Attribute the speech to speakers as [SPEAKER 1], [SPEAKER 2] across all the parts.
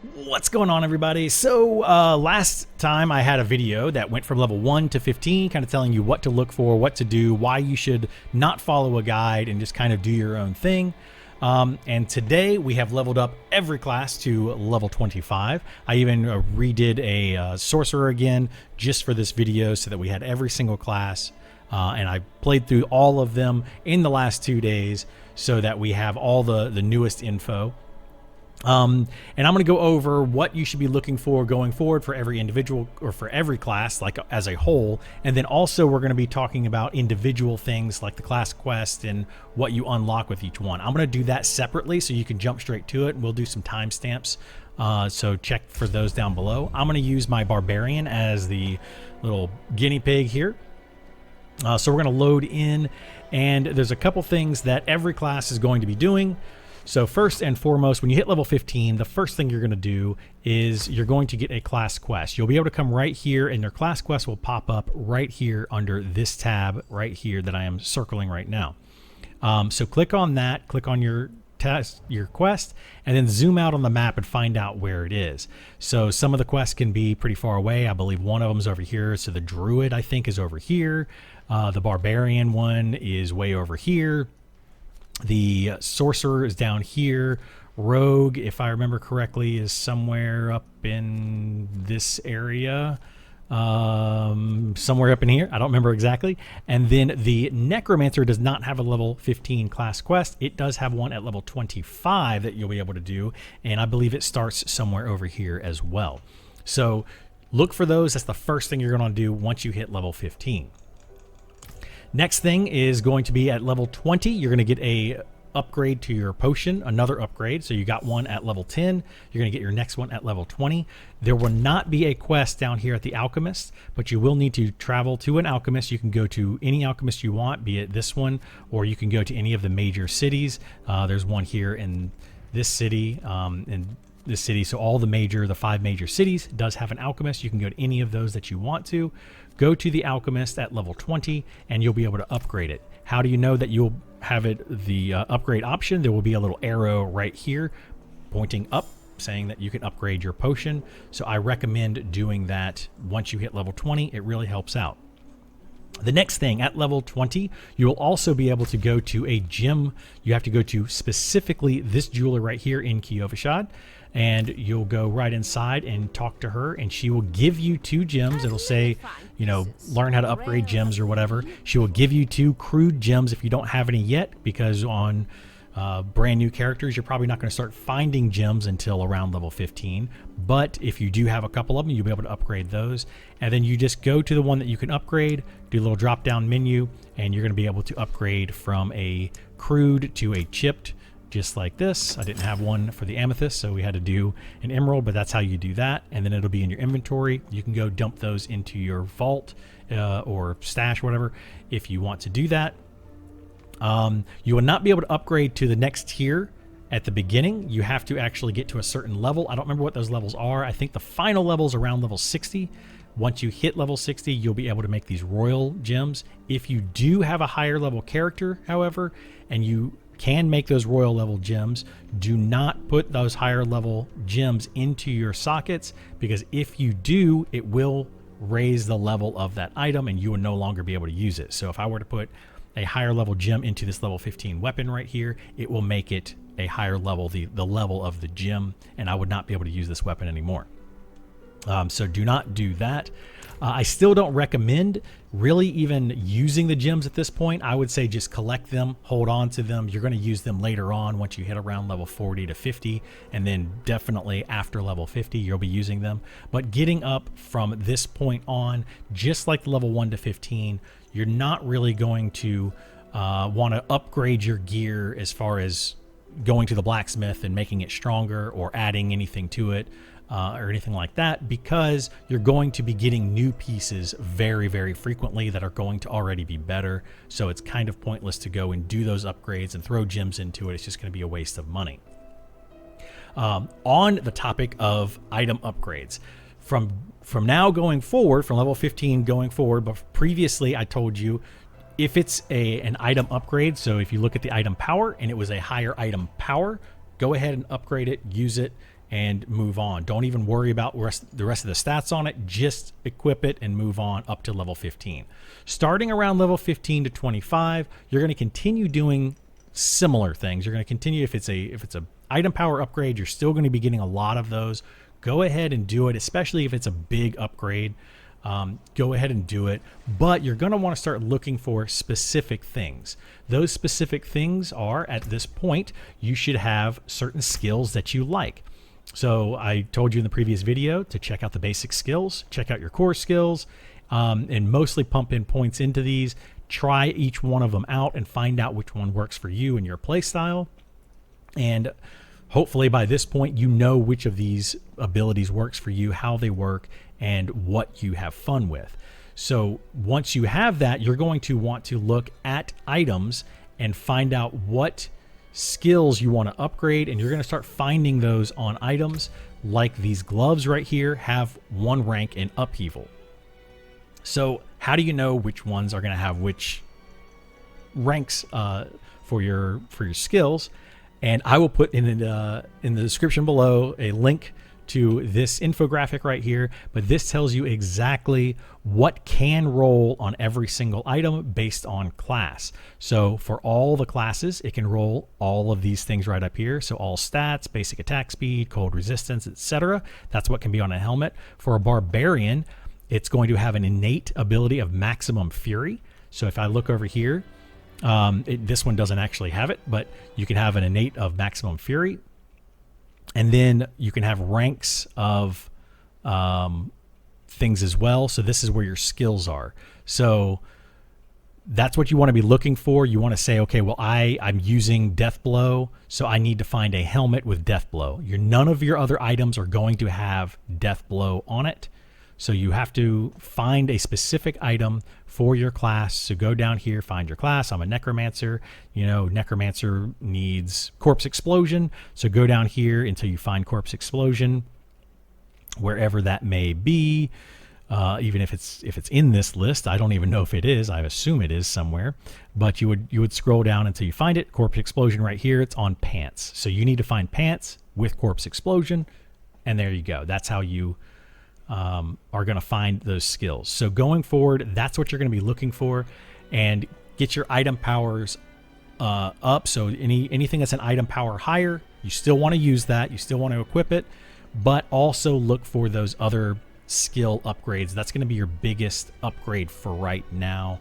[SPEAKER 1] What's going on, everybody? So last time I had a video that went from level 1 to 15, kind of telling you what to look for, what to do, why you should not follow a guide and just kind of do your own thing. And today we have leveled up every class to level 25. I even redid a sorcerer again just for this video so that we had every single class. And I played through all of them in the last 2 days so that we have all the newest info. And I'm going to go over what you should be looking for going forward for every individual or for every class, like as a whole. And then also we're going to be talking about individual things like the class quest and what you unlock with each one. I'm going to do that separately so you can jump straight to it, and we'll do some timestamps. So check for those down below. I'm going to use my barbarian as the little guinea pig here. So we're going to load in, and there's a couple things that every class is going to be doing. So first and foremost, when you hit level 15, the first thing you're going to do is you're going to get a class quest. You'll be able to come right here, and your class quest will pop up right here under this tab right here that I am circling right now. So click on that, click on your quest, and then zoom out on the map and find out where it is. So some of the quests can be pretty far away. I believe one of them is over here. So the druid, I think, is over here. The barbarian one is way over here. The sorcerer is down here. Rogue, if I remember correctly, is somewhere up in this area. Somewhere up in here. I don't remember exactly. And then the necromancer does not have a level 15 class quest. It does have one at level 25 that you'll be able to do. And I believe it starts somewhere over here as well. So look for those. That's the first thing you're going to do once you hit level 15. Next thing is going to be at level 20. You're going to get a upgrade to your potion, another upgrade. So you got one at level 10. You're going to get your next one at level 20. There will not be a quest down here at the alchemist, but you will need to travel to an alchemist. You can go to any alchemist you want, be it this one, or you can go to any of the major cities. There's one here in this city, so all the 5 major cities does have an alchemist. You can go to any of those that you want to. Go to the alchemist at level 20 and you'll be able to upgrade it. How do you know that you'll have the upgrade option? There will be a little arrow right here pointing up saying that you can upgrade your potion. So I recommend doing that once you hit level 20. It really helps out. The next thing, at level 20, you will also be able to go to a gym. You have to go to specifically this jeweler right here in Kyovashad, and you'll go right inside and talk to her, and she will give you 2 gems. It'll say, you know, learn how to upgrade gems or whatever. She will give you 2 crude gems if you don't have any yet, because on brand new characters, you're probably not going to start finding gems until around level 15. But if you do have a couple of them, you'll be able to upgrade those. And then you just go to the one that you can upgrade, do a little drop down menu, and you're going to be able to upgrade from a crude to a chipped, just like this. I didn't have one for the amethyst, so we had to do an emerald, but that's how you do that. And then it'll be in your inventory. You can go dump those into your vault or stash, whatever, if you want to do that. You will not be able to upgrade to the next tier at the beginning. You have to actually get to a certain level. I don't remember what those levels are. I think the final level is around level 60. Once you hit level 60, you'll be able to make these royal gems. If you do have a higher level character, however, and you can make those royal level gems, do not put those higher level gems into your sockets, because if you do, it will raise the level of that item and you will no longer be able to use it. So if I were to put a higher level gem into this level 15 weapon right here, it will make it a higher level, the level of the gem, and I would not be able to use this weapon anymore. So do not do that. I still don't recommend really even using the gems at this point. I would say just collect them, hold on to them. You're going to use them later on once you hit around level 40 to 50, and then definitely after level 50 you'll be using them. But getting up from this point on, just like level 1 to 15, you're not really going to want to upgrade your gear as far as going to the blacksmith and making it stronger or adding anything to it. Or anything like that, because you're going to be getting new pieces very, very frequently that are going to already be better. So it's kind of pointless to go and do those upgrades and throw gems into it. It's just going to be a waste of money. On the topic of item upgrades, from now going forward, from level 15 going forward, but previously I told you if it's an item upgrade, so if you look at the item power and it was a higher item power, go ahead and upgrade it, use it, and move on. Don't even worry about the rest of the stats on it. Just equip it and move on up to level 15. Starting around level 15 to 25, you're going to continue doing similar things. You're going to continue, if it's a item power upgrade, you're still going to be getting a lot of those. Go ahead and do it, especially if it's a big upgrade. Go ahead and do it, but you're going to want to start looking for specific things. Those specific things are, at this point, you should have certain skills that you like. So I told you in the previous video to check out the basic skills, check out your core skills, and mostly pump in points into these. Try each one of them out and find out which one works for you and your play style. And hopefully by this point, you know which of these abilities works for you, how they work, and what you have fun with. So once you have that, you're going to want to look at items and find out what skills you want to upgrade, and you're going to start finding those on items. Like these gloves right here have 1 rank in upheaval. So how do you know which ones are going to have which ranks for your skills? And I will put in the description below a link to this infographic right here, but this tells you exactly what can roll on every single item based on class. So for all the classes, it can roll all of these things right up here. So all stats, basic attack speed, cold resistance, etc. That's what can be on a helmet. For a barbarian, it's going to have an innate ability of maximum fury. So if I look over here, this one doesn't actually have it, but you can have an innate of maximum fury. And then you can have ranks of things as well. So this is where your skills are. So that's what you want to be looking for. You want to say, okay, well, I'm using Death Blow, so I need to find a helmet with Death Blow. None of your other items are going to have Death Blow on it. So you have to find a specific item for your class. So go down here, find your class. I'm a Necromancer. You know, Necromancer needs Corpse Explosion. So go down here until you find Corpse Explosion, wherever that may be. Even if it's in this list, I don't even know if it is. I assume it is somewhere. But you would scroll down until you find it. Corpse Explosion right here. It's on pants. So you need to find pants with Corpse Explosion, and there you go. That's how you are going to find those skills. So going forward, that's what you're going to be looking for, and get your item powers up. So anything that's an item power higher, you still want to use that. You still want to equip it, but also look for those other skill upgrades. That's going to be your biggest upgrade for right now.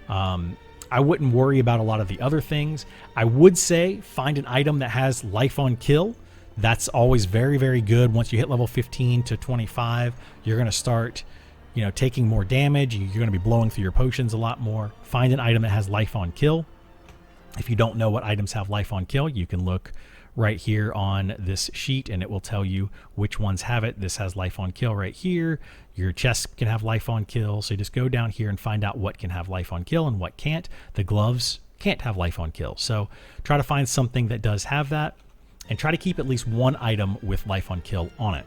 [SPEAKER 1] I wouldn't worry about a lot of the other things. I would say find an item that has life on kill. That's always very, very good. Once you hit level 15 to 25, you're going to start, taking more damage. You're going to be blowing through your potions a lot more. Find an item that has life on kill. If you don't know what items have life on kill, you can look right here on this sheet and it will tell you which ones have it. This has life on kill right here. Your chest can have life on kill. So you just go down here and find out what can have life on kill and what can't. The gloves can't have life on kill. So try to find something that does have that, and try to keep at least one item with life on kill on it.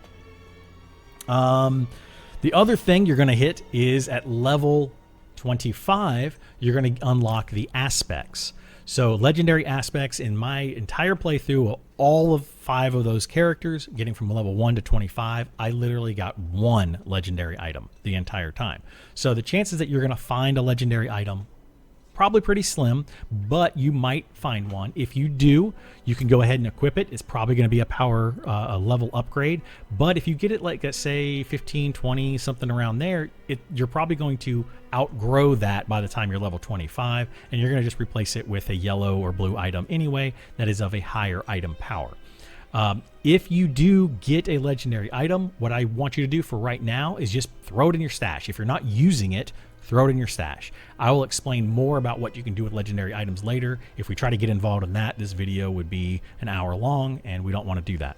[SPEAKER 1] The other thing you're going to hit is at level 25, you're going to unlock the aspects. So legendary aspects, in my entire playthrough, all of 5 of those characters, getting from level 1 to 25, I literally got 1 legendary item the entire time. So the chances that you're going to find a legendary item, probably pretty slim, but you might find one. If you do, you can go ahead and equip it. It's probably going to be a level upgrade. But if you get it like at say 15, 20, something around there, you're probably going to outgrow that by the time you're level 25, and you're going to just replace it with a yellow or blue item anyway that is of a higher item power. If you do get a legendary item, what I want you to do for right now is just throw it in your stash. If you're not using it, throw it in your stash. I will explain more about what you can do with legendary items later. If we try to get involved in that, this video would be an hour long, and we don't want to do that.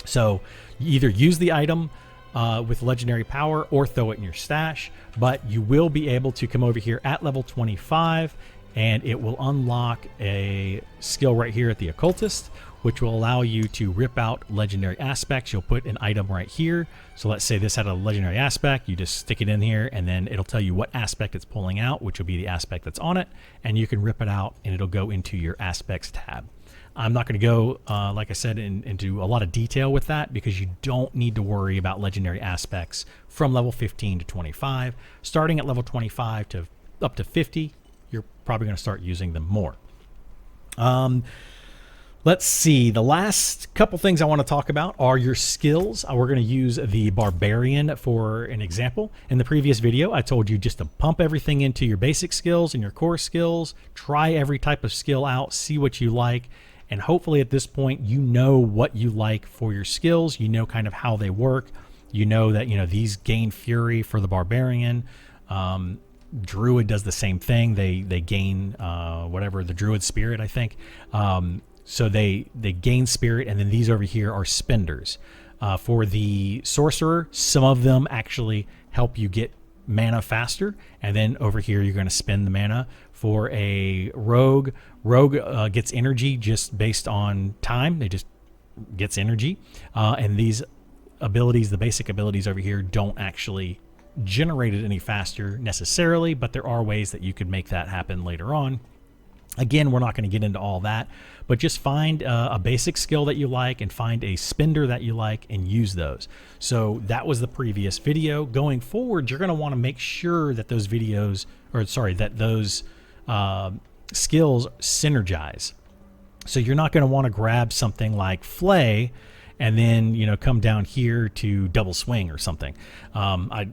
[SPEAKER 1] So you either use the item with legendary power or throw it in your stash, but you will be able to come over here at level 25, and it will unlock a skill right here at the occultist, which will allow you to rip out legendary aspects. You'll put an item right here. So let's say this had a legendary aspect. You just stick it in here, and then it'll tell you what aspect it's pulling out, which will be the aspect that's on it, and you can rip it out, and it'll go into your aspects tab. I'm not going to go, like I said, into a lot of detail with that because you don't need to worry about legendary aspects from level 15 to 25. Starting at level 25 to up to 50, you're probably going to start using them more. Let's see. The last couple things I want to talk about are your skills. We're going to use the Barbarian for an example. In the previous video, I told you just to pump everything into your basic skills and your core skills. Try every type of skill out, see what you like, and hopefully at this point you know what you like for your skills. You know kind of how they work. You know that these gain fury for the Barbarian. Druid does the same thing. They gain whatever, the Druid spirit, I think. So they gain spirit, and then these over here are spenders. For the sorcerer, some of them actually help you get mana faster, and then over here you're going to spend the mana. For a rogue, gets energy just based on time. They just gets energy, and these abilities, the basic abilities over here, don't actually generate it any faster necessarily, but there are ways that you could make that happen later on. Again, we're not going to get into all that, but just find a basic skill that you like and find a spender that you like and use those. So that was the previous video. Going forward, you're going to want to make sure that those videos, that those skills synergize. So you're not going to want to grab something like Flay and then, come down here to double swing or something. I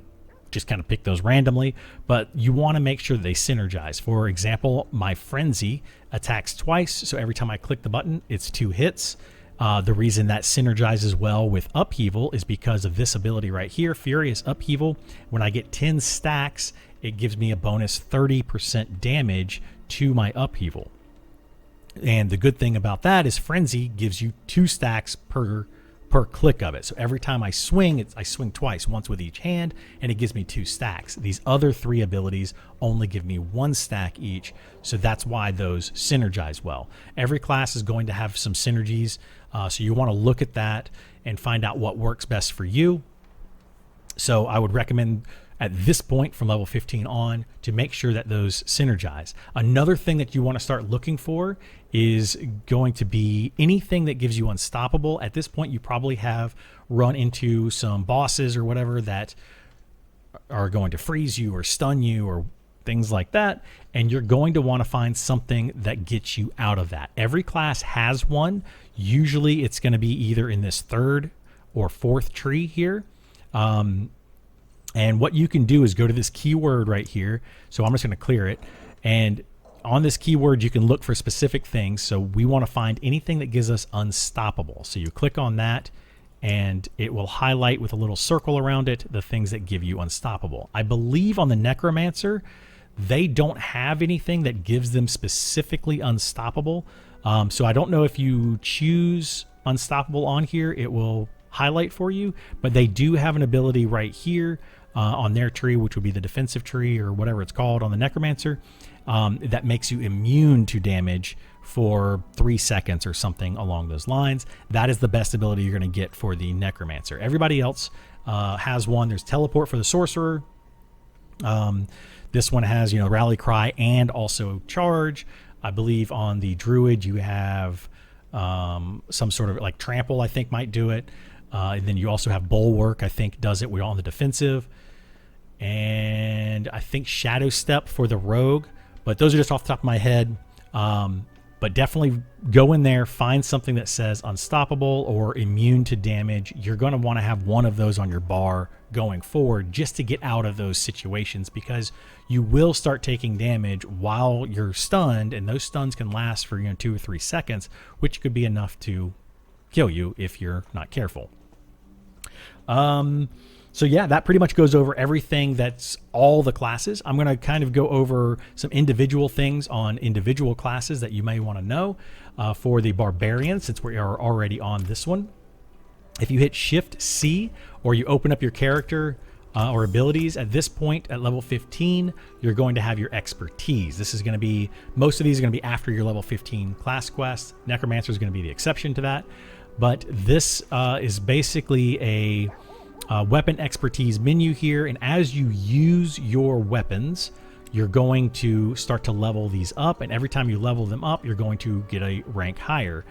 [SPEAKER 1] just kind of pick those randomly, but you want to make sure they synergize. For example, my Frenzy attacks twice, so every time I click the button, it's 2 hits. The reason that synergizes well with Upheaval is because of this ability right here, Furious Upheaval. When I get 10 stacks, it gives me a bonus 30% damage to my Upheaval. And the good thing about that is Frenzy gives you 2 stacks per click of it. So every time I swing, I swing twice, once with each hand, and it gives me 2 stacks. These other 3 abilities only give me 1 stack each, so that's why those synergize well. Every class is going to have some synergies, so you want to look at that and find out what works best for you. So I would recommend at this point from level 15 on to make sure that those synergize. Another thing that you want to start looking for is going to be anything that gives you unstoppable. At this point, you probably have run into some bosses or whatever that are going to freeze you or stun you or things like that, and you're going to want to find something that gets you out of that. Every class has one. Usually it's going to be either in this 3rd or 4th tree here. And what you can do is go to this keyword right here. So I'm just going to clear it. And on this keyword, you can look for specific things. So we want to find anything that gives us unstoppable. So you click on that and it will highlight with a little circle around it the things that give you unstoppable. I believe on the Necromancer, they don't have anything that gives them specifically unstoppable. So I don't know if you choose unstoppable on here, it will highlight for you, but they do have an ability right here on their tree, which would be the defensive tree or whatever it's called on the Necromancer, that makes you immune to damage for 3 seconds or something along those lines. That is the best ability you're going to get for the Necromancer. Everybody else has one. There's Teleport for the Sorcerer. This one has, Rally Cry and also Charge. I believe on the Druid you have some sort of like Trample, I think might do it. And then you also have Bulwark, I think does it. We're on the defensive. And I think Shadow Step for the Rogue. But those are just off the top of my head. But definitely go in there, find something that says unstoppable or immune to damage. You're going to want to have one of those on your bar going forward just to get out of those situations, because you will start taking damage while you're stunned, and those stuns can last for 2 or 3 seconds, which could be enough to kill you if you're not careful. So yeah, that pretty much goes over everything that's all the classes. I'm going to kind of go over some individual things on individual classes that you may want to know. For the Barbarian, since we are already on this one, if you hit Shift C or you open up your character or abilities at this point at level 15, you're going to have your expertise. This is going to be, most of these are going to be after your level 15 class quest. Necromancer is going to be the exception to that. But this is basically a weapon expertise menu here, and as you use your weapons, you're going to start to level these up, and every time you level them up, you're going to get a rank higher.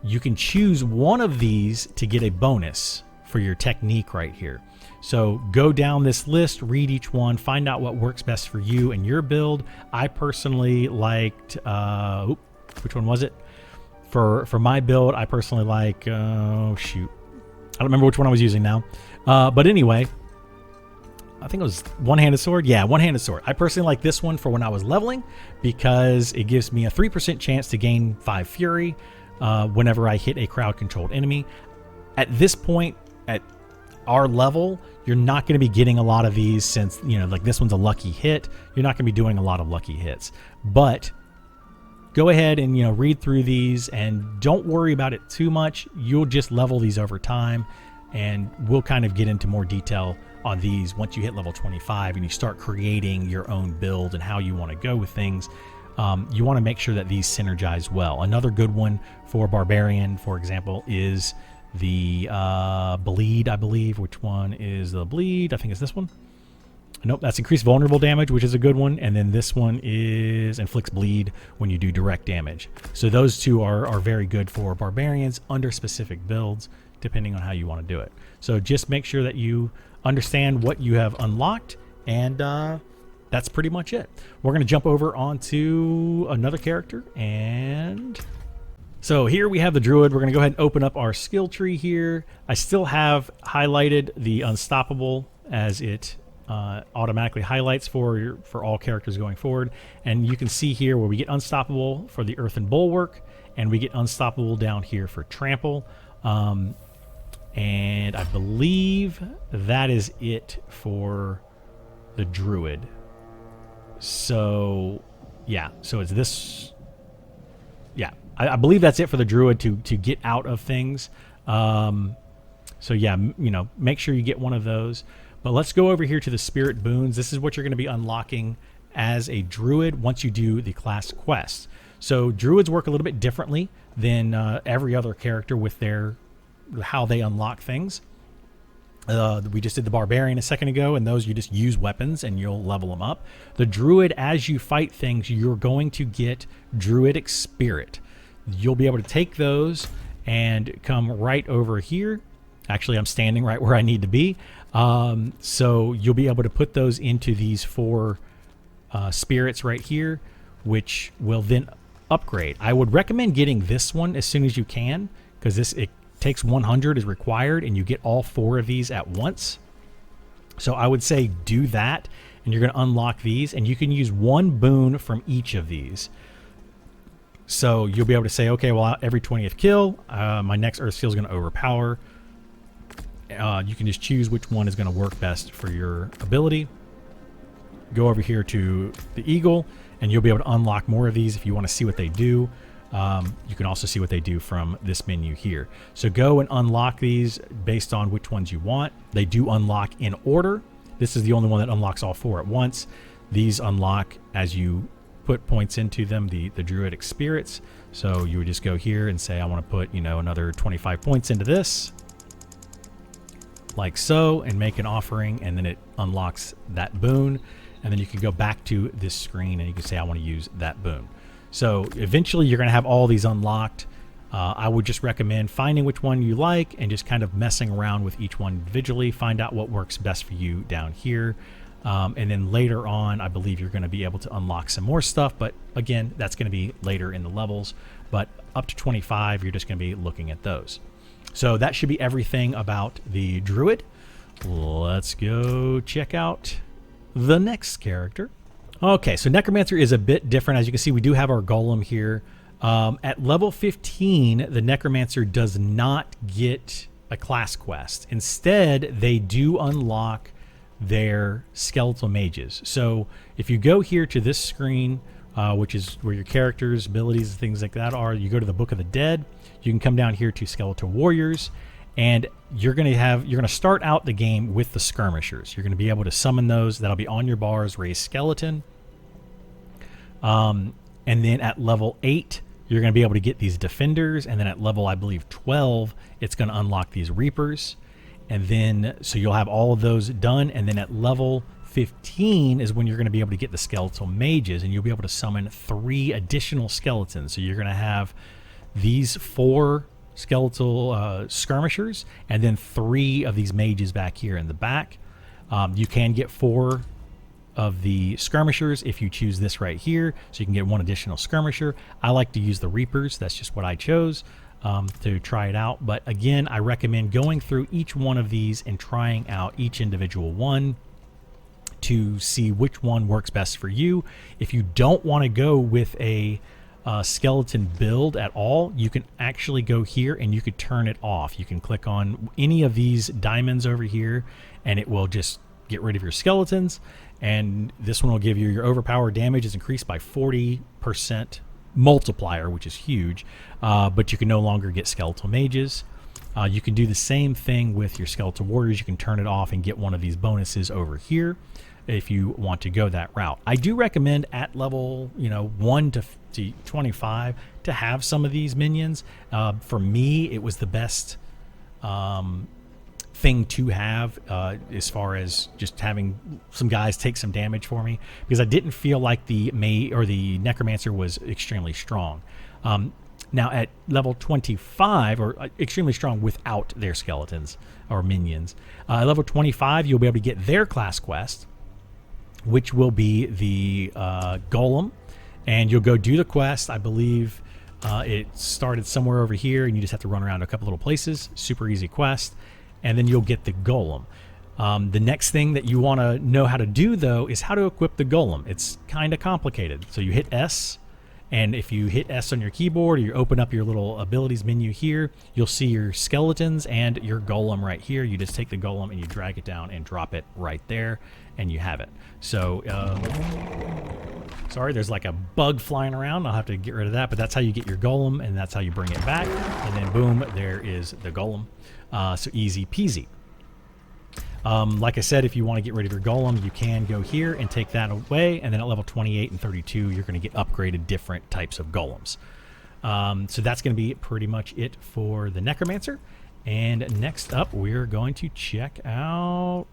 [SPEAKER 1] You can choose one of these to get a bonus for your technique right here. So go down this list, read each one, find out what works best for you and your build. I personally liked, which one was it? For my build, I personally like, oh shoot, I don't remember which one I was using now. But anyway, I think it was one-handed sword. Yeah, one-handed sword. I personally like this one for when I was leveling because it gives me a 3% chance to gain 5 fury whenever I hit a crowd-controlled enemy. At this point, at our level, you're not going to be getting a lot of these since, you know, like this one's a lucky hit. You're not going to be doing a lot of lucky hits. But go ahead and, you know, read through these and don't worry about it too much. You'll just level these over time, and we'll kind of get into more detail on these once you hit level 25 and you start creating your own build and how you want to go with things. You want to make sure that these synergize well. Another good one for Barbarian, for example, is the bleed, I believe. Which one is the bleed? I think it's this one. Nope, that's increased vulnerable damage, which is a good one. And then this one is inflicts bleed when you do direct damage. So those two are very good for Barbarians under specific builds, depending on how you want to do it. So just make sure that you understand what you have unlocked, and that's pretty much it. We're going to jump over onto another character, and so here we have the Druid. We're going to go ahead and open up our skill tree here. I still have highlighted the Unstoppable as it automatically highlights for all characters going forward. And you can see here where we get Unstoppable for the Earthen Bulwark, and we get Unstoppable down here for Trample. And I believe that is it for the Druid. So yeah, so it's this. Yeah, I believe that's it for the Druid to get out of things. So yeah, you know, make sure you get one of those. But let's go over here to the Spirit Boons. This is what you're going to be unlocking as a Druid once you do the class quest. So Druids work a little bit differently than every other character with their how they unlock things. We just did the Barbarian a second ago, and those you just use weapons and you'll level them up. The Druid, as you fight things, you're going to get Druidic Spirit. You'll be able to take those and come right over here. Actually, I'm standing right where I need to be. So you'll be able to put those into these 4 spirits right here, which will then upgrade. I would recommend getting this one as soon as you can, because it takes 100 is required, and you get all 4 of these at once. So I would say do that, and you're going to unlock these, and you can use 1 boon from each of these. So you'll be able to say, okay, well, every 20th kill, my next Earth Seal is going to overpower. You can just choose which one is going to work best for your ability. Go over here to the Eagle, and you'll be able to unlock more of these if you want to see what they do. You can also see what they do from this menu here. So go and unlock these based on which ones you want. They do unlock in order. This is the only one that unlocks all 4 at once. These unlock as you put points into them, the Druidic Spirits. So you would just go here and say, I want to put, you know, another 25 points into this, like so, and make an offering, and then it unlocks that boon. And then you can go back to this screen and you can say, I want to use that boon. So eventually you're going to have all these unlocked. I would just recommend finding which one you like and just kind of messing around with each one individually. Find out what works best for you down here. And then later on, I believe you're going to be able to unlock some more stuff. But again, that's going to be later in the levels. But up to 25, you're just going to be looking at those. So that should be everything about the Druid. Let's go check out the next character. Okay, so Necromancer is a bit different. As you can see, we do have our Golem here. At level 15, the Necromancer does not get a class quest. Instead, they do unlock their Skeletal Mages. So if you go here to this screen, which is where your characters, abilities, and things like that are, you go to the Book of the Dead. You can come down here to Skeletal Warriors, and you're going to start out the game with the Skirmishers. You're going to be able to summon those. That'll be on your bars, raise skeleton. And then at level 8, you're going to be able to get these Defenders, and then at level, I believe, 12, it's going to unlock these Reapers. And then, so you'll have all of those done, and then at level 15 is when you're going to be able to get the skeletal mages, and you'll be able to summon 3 additional skeletons. So you're going to have these 4 skeletal skirmishers, and then 3 of these mages back here in the back. You can get 4 of the skirmishers if you choose this right here, so you can get 1 additional skirmisher. I like to use the reapers. That's just what I chose to try it out. But again, I recommend going through each one of these and trying out each individual one to see which one works best for you. If you don't want to go with a skeleton build at all, you can actually go here and you could turn it off. You can click on any of these diamonds over here and it will just get rid of your skeletons, and this one will give you your overpower damage is increased by 40% multiplier, which is huge, but you can no longer get skeletal mages. You can do the same thing with your skeletal warriors. You can turn it off and get one of these bonuses over here if you want to go that route. I do recommend at level 1 to 25 to have some of these minions. For me, it was the best thing to have as far as just having some guys take some damage for me, because I didn't feel like the necromancer was extremely strong. Now at level 25, or extremely strong without their skeletons or minions, at level 25 you'll be able to get their class quest, which will be the golem, and you'll go do the quest. I believe it started somewhere over here, and you just have to run around a couple little places. Super easy quest. And then you'll get the golem. The next thing that you want to know how to do, though, is how to equip the golem. It's kind of complicated. So you hit S, and if you hit S on your keyboard or you open up your little abilities menu here, you'll see your skeletons and your golem right here. You just take the golem and you drag it down and drop it right there, and you have it. So, sorry, there's like a bug flying around. I'll have to get rid of that, but that's how you get your golem, and that's how you bring it back. And then boom, there is the golem. So easy peasy. Like I said, if you want to get rid of your golem, you can go here and take that away, and then at level 28 and 32 you're going to get upgraded different types of golems. So that's going to be pretty much it for the necromancer. And next up we're going to check out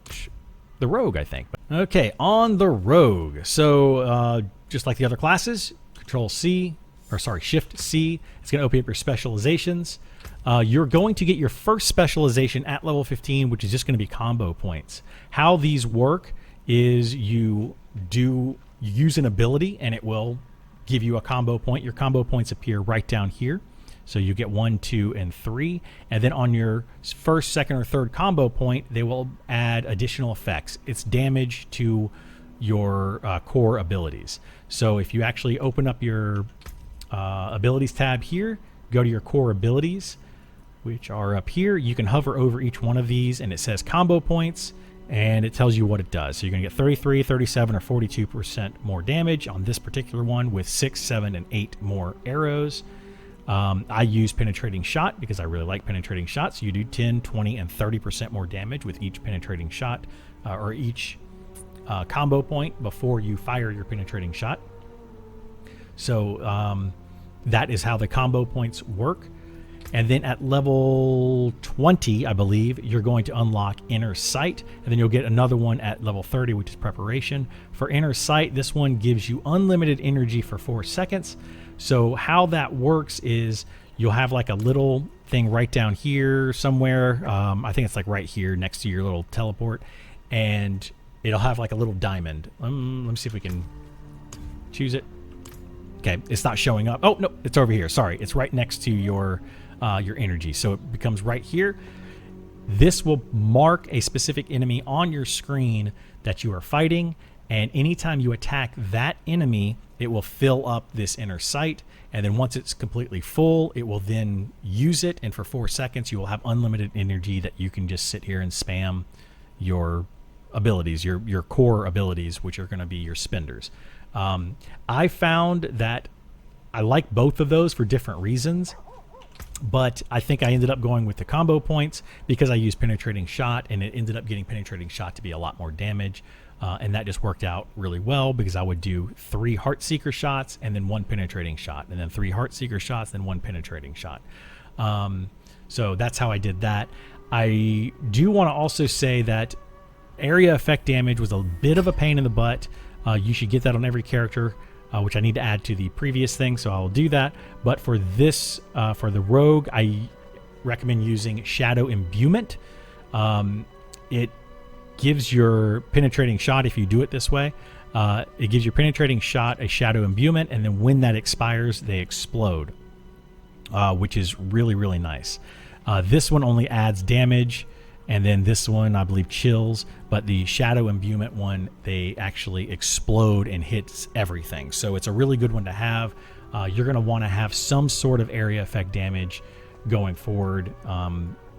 [SPEAKER 1] the rogue, I think. Okay, on the rogue. So just like the other classes, Shift C, it's going to open up your specializations. You're going to get your first specialization at level 15, which is just going to be combo points. How these work is you use an ability and it will give you a combo point. Your combo points appear right down here. So you get 1, 2, and 3. And then on your first, second, or third combo point, they will add additional effects. It's damage to your core abilities. So if you actually open up your abilities tab here, go to your core abilities, which are up here. You can hover over each one of these and it says combo points, and it tells you what it does. So you're going to get 33, 37, or 42% more damage on this particular one with 6, 7, and 8 more arrows. I use penetrating shot because I really like penetrating shots. So you do 10, 20, and 30% more damage with each penetrating shot or each combo point before you fire your penetrating shot. So that is how the combo points work. And then at level 20, I believe, you're going to unlock Inner Sight, and then you'll get another one at level 30, which is Preparation. For Inner Sight, this one gives you unlimited energy for 4 seconds. So how that works is you'll have like a little thing right down here somewhere. I think it's like right here next to your little teleport, and it'll have like a little diamond. Let me see if we can choose it. Okay, it's not showing up. Oh, no, it's over here. Sorry, it's right next to your energy. So it becomes right here. This will mark a specific enemy on your screen that you are fighting, and anytime you attack that enemy, it will fill up this Inner Sight, and then once it's completely full, it will then use it, and for 4 seconds you will have unlimited energy that you can just sit here and spam your abilities, your core abilities, which are going to be your spenders. I found that I like both of those for different reasons, but I think I ended up going with the combo points because I used penetrating shot, and it ended up getting penetrating shot to be a lot more damage, and that just worked out really well because I would do 3 Heartseeker shots and then 1 penetrating shot, and then 3 Heartseeker shots, then 1 penetrating shot. So that's how I did that. I do want to also say that area effect damage was a bit of a pain in the butt. You should get that on every character, which I need to add to the previous thing, so I will do that. But for this, for the rogue, I recommend using Shadow Imbuement. It gives your penetrating shot, if you do it this way, it gives your penetrating shot a Shadow Imbuement, and then when that expires, they explode, which is really, really nice. This one only adds damage, and then this one, I believe, chills, but the Shadow Imbuement one, they actually explode and hits everything. So it's a really good one to have. You're going to want to have some sort of area effect damage going forward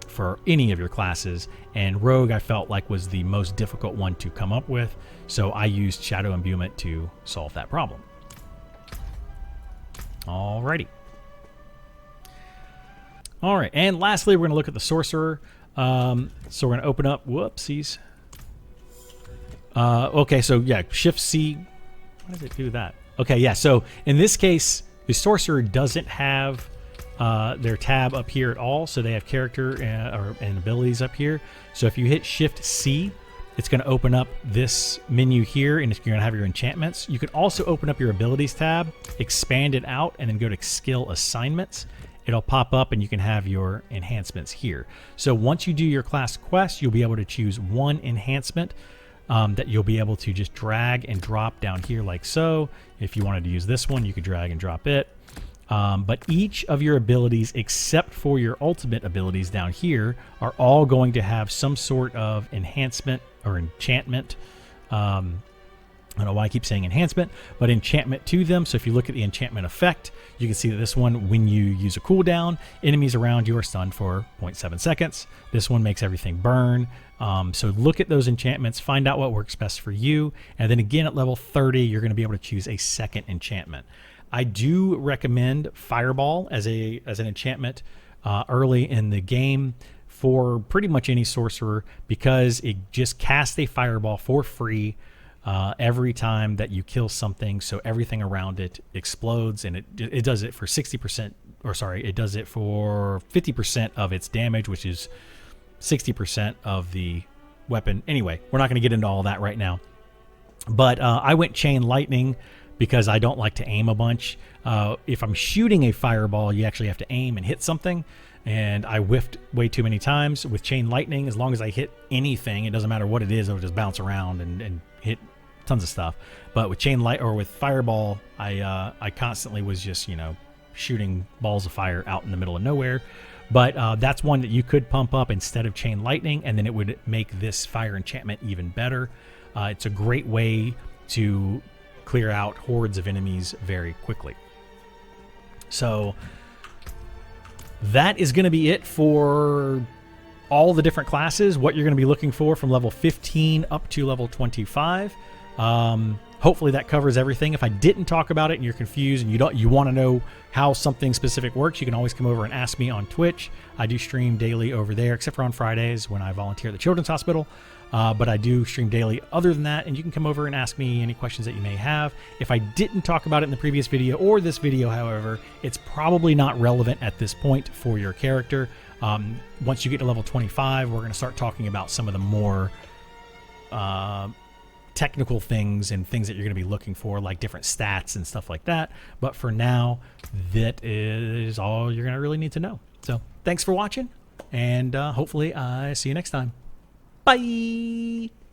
[SPEAKER 1] for any of your classes, and Rogue I felt like was the most difficult one to come up with, so I used Shadow Imbuement to solve that problem. Alrighty. Alright, and lastly, we're going to look at the Sorcerer. So we're going to open up, whoopsies. Okay, so yeah, Shift C. Why does it do that? Okay, yeah, so in this case, the Sorcerer doesn't have their tab up here at all, so they have character and abilities up here. So if you hit Shift C, it's going to open up this menu here, and you're going to have your enchantments. You can also open up your abilities tab, expand it out, and then go to skill assignments. It'll pop up and you can have your enhancements here. So once you do your class quest, you'll be able to choose one enhancement that you'll be able to just drag and drop down here like so. If you wanted to use this one, you could drag and drop it. But each of your abilities, except for your ultimate abilities down here, are all going to have some sort of enhancement or enchantment. I don't know why I keep saying enhancement, but enchantment to them. So if you look at the enchantment effect, you can see that this one, when you use a cooldown, enemies around you are stunned for 0.7 seconds. This one makes everything burn. So look at those enchantments, find out what works best for you. And then again, at level 30, you're going to be able to choose a second enchantment. I do recommend Fireball as an enchantment early in the game for pretty much any sorcerer, because it just casts a fireball for free every time that you kill something, so everything around it explodes, and it does it for 60%, or sorry, it does it for 50% of its damage, which is 60% of the weapon. Anyway, we're not going to get into all that right now, but I went Chain Lightning because I don't like to aim a bunch. If I'm shooting a fireball, you actually have to aim and hit something, and I whiffed way too many times. With Chain Lightning, as long as I hit anything, it doesn't matter what it is, it'll just bounce around and hit tons of stuff. But with with Fireball, I constantly was just, shooting balls of fire out in the middle of nowhere. But that's one that you could pump up instead of Chain Lightning, and then it would make this fire enchantment even better. It's a great way to clear out hordes of enemies very quickly. So that is going to be it for all the different classes, what you're going to be looking for from level 15 up to level 25. Hopefully that covers everything. If I didn't talk about it and you're confused and you want to know how something specific works, you can always come over and ask me on Twitch. I do stream daily over there, except for on Fridays when I volunteer at the Children's Hospital. But I do stream daily other than that, and you can come over and ask me any questions that you may have. If I didn't talk about it in the previous video or this video, however, it's probably not relevant at this point for your character. Once you get to level 25, we're going to start talking about some of the more technical things and things that you're going to be looking for, like different stats and stuff like that. But for now, that is all you're going to really need to know. So thanks for watching, and hopefully I see you next time. Bye!